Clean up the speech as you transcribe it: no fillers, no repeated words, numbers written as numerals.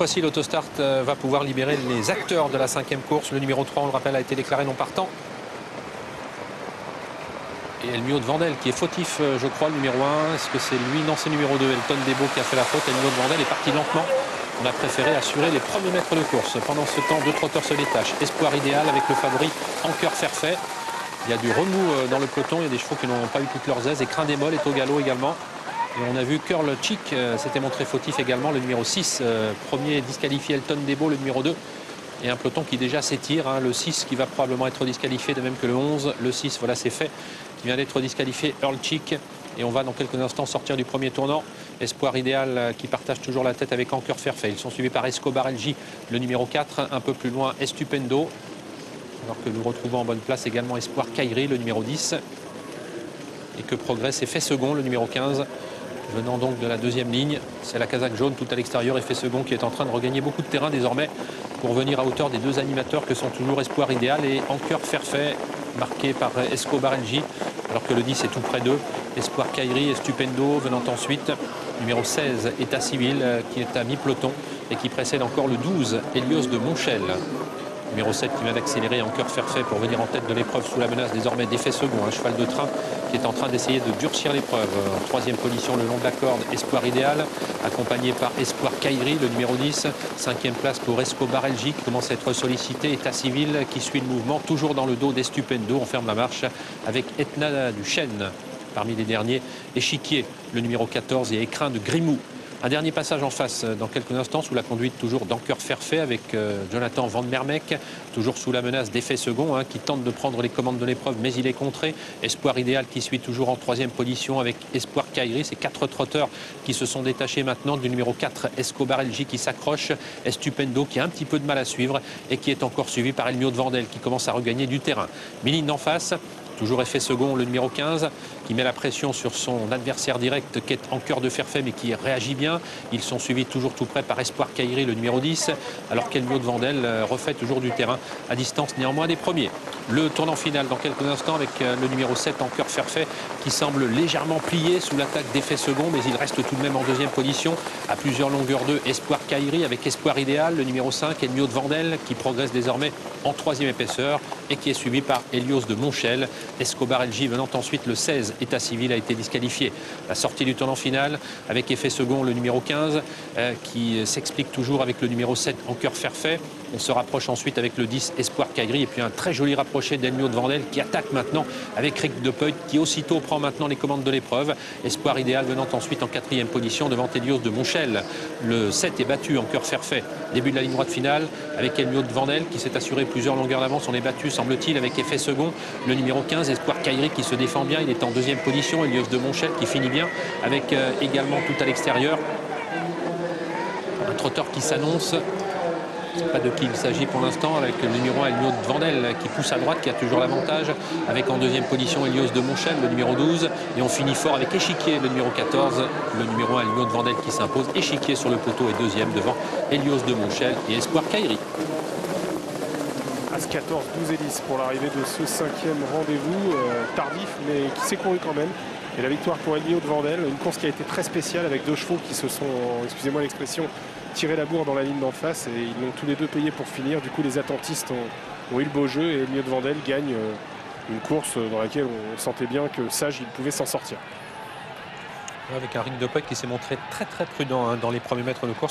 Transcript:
fois-ci, l'Autostart va pouvoir libérer les acteurs de la 5e course. Le numéro 3, on le rappelle, a été déclaré non partant. Et Elmio de Vandel qui est fautif, je crois, le numéro 1. Est-ce que c'est lui? Non, c'est le numéro 2, Elton Debo, qui a fait la faute. Elmio de Vandel est parti lentement. On a préféré assurer les premiers mètres de course. Pendant ce temps, deux trotteurs se détachent. Espoir idéal avec le favori Anker Fairfait. Il y a du remous dans le peloton. Il y a des chevaux qui n'ont pas eu toutes leurs aises. Et Crin des Molles est au galop également. Et on a vu Curl Chick s'était montré fautif également. Le numéro 6, premier disqualifié Elton Debo, le numéro 2. Et un peloton qui déjà s'étire. Le 6 qui va probablement être disqualifié, de même que le 11. Le 6, voilà, c'est fait, qui vient d'être disqualifié, Earl Chick. Et on va dans quelques instants sortir du premier tournant. Espoir idéal qui partage toujours la tête avec Anker Fairfait. Ils sont suivis par Escobar LJ, le numéro 4. Un peu plus loin, Estupendo. Alors que nous retrouvons en bonne place également Espoir Kairi, le numéro 10. Et que progresse Effet Second, le numéro 15. Venant donc de la deuxième ligne. C'est la casaque jaune tout à l'extérieur. Effet Second qui est en train de regagner beaucoup de terrain désormais pour venir à hauteur des deux animateurs que sont toujours Espoir idéal et Anker Fairfait, marqué par Escobar LJ. Alors que le 10 est tout près d'eux. Espoir Kairi et Stupendo venant ensuite. Numéro 16, État civil, qui est à mi-peloton et qui précède encore le 12, Hélios de Montchel. Numéro 7 qui vient d'accélérer, Anker Fairfait, pour venir en tête de l'épreuve sous la menace désormais d'Effet Second. Un cheval de train qui est en train d'essayer de durcir l'épreuve. En troisième position le long de la corde, Espoir idéal, accompagné par Espoir Kairi, le numéro 10. Cinquième place pour Escobar LJ qui commence à être sollicité. État civil qui suit le mouvement, toujours dans le dos d'Estupendo. On ferme la marche avec Etna du Chêne parmi les derniers. Échiquier, le numéro 14, et Écrin de Grimou. Un dernier passage en face dans quelques instants sous la conduite toujours d'Anker Fairfait avec Jonathan Van Mermeck, toujours sous la menace d'Effet Second qui tente de prendre les commandes de l'épreuve mais il est contré. Espoir idéal qui suit toujours en troisième position avec Espoir Kairi. Ces quatre trotteurs qui se sont détachés maintenant du numéro 4 Escobar LJ qui s'accroche. Estupendo qui a un petit peu de mal à suivre et qui est encore suivi par Elmio de Vandel qui commence à regagner du terrain. Mine d'en face. Toujours Effet Second, le numéro 15, qui met la pression sur son adversaire direct, qui est Anker de Fairfait, mais qui réagit bien. Ils sont suivis toujours tout près par Espoir Kairi, le numéro 10, alors qu'Elmio de Vandel refait toujours du terrain, à distance néanmoins des premiers. Le tournant final dans quelques instants avec le numéro 7, Anker Fairfait, qui semble légèrement plié sous l'attaque d'Effet Second, mais il reste tout de même en deuxième position, à plusieurs longueurs d'eux, Espoir Kairi avec Espoir idéal, le numéro 5, Elmio de Vandel, qui progresse désormais en troisième épaisseur, et qui est suivi par Hélios de Montchel. Escobar LJ venant ensuite, le 16, État civil, a été disqualifié. La sortie du tournant final avec Effet Second, le numéro 15, qui s'explique toujours avec le numéro 7, Anker Fairfait. On se rapproche ensuite avec le 10, Espoir Kairi, et puis un très joli rapproché d'Elmio de Vandel qui attaque maintenant avec Rick de Peut, qui aussitôt prend maintenant les commandes de l'épreuve. Espoir idéal venant ensuite en quatrième position devant Hélios de Montchel. Le 7 est battu, Anker Fairfait. Début de la ligne droite finale avec Elmio de Vandel qui s'est assuré plusieurs longueurs d'avance. On est battu, semble-t-il, avec Effet Second. Le numéro 15, Espoir Kairi, qui se défend bien. Il est en deuxième position. Hélios de Montchel qui finit bien avec également tout à l'extérieur un trotteur qui s'annonce. Je ne sais pas de qui il s'agit pour l'instant, avec le numéro 1, Elmio de Vandel, qui pousse à droite, qui a toujours l'avantage, avec en deuxième position Hélios de Montchel, le numéro 12. Et on finit fort avec Échiquier, le numéro 14, le numéro 1, Elmio de Vandel, qui s'impose. Échiquier sur le poteau est deuxième devant Hélios de Montchel et Espoir Kairi. As 14, 12 et 10 pour l'arrivée de ce cinquième rendez-vous, tardif mais qui s'est couru quand même. Et la victoire pour Elmio de Vandel, une course qui a été très spéciale avec deux chevaux qui se sont, excusez-moi l'expression, tiré la bourre dans la ligne d'en face et ils l'ont tous les deux payé pour finir. Du coup, les attentistes ont eu le beau jeu et Elmio de Vandel gagne une course dans laquelle on sentait bien que Sage, il pouvait s'en sortir. Avec un Rick de Peut qui s'est montré très prudent dans les premiers mètres de course.